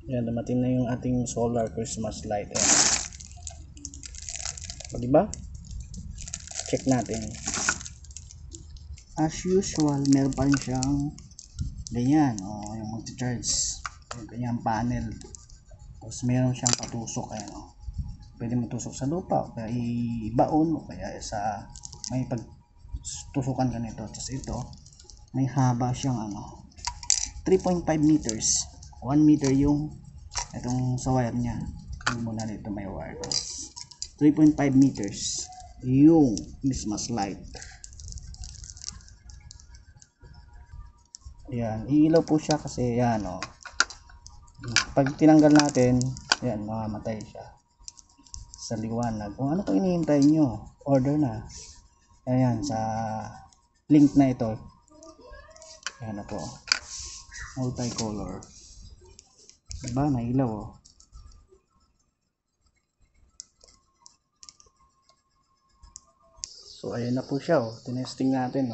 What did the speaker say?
Yan, dumating na yung ating solar Christmas light. Ayan. O, diba? Check natin. As usual, meron pa rin siyang ganyan. O, yung multi-charge. Yung kanyang panel. Tapos meron siyang patusok. Ayan, o. Pwede matusok sa lupa. O kaya ibaon. O kaya sa may pagtusukan ka nito. Tapos ito, may haba siyang 3.5 meters. 1 meter yung itong sa wire niya. Yung muna dito may wire. 3.5 meters yung Christmas light. Yan, iilaw po siya kasi yan pag tinanggal natin, yan, mamamatay siya sa liwanag. Kung ano po hinihintay nyo, order na. Ayan, sa link na ito. Ayan na po, multicolor. Diba, nailaw So ayan na po siya, tinesting natin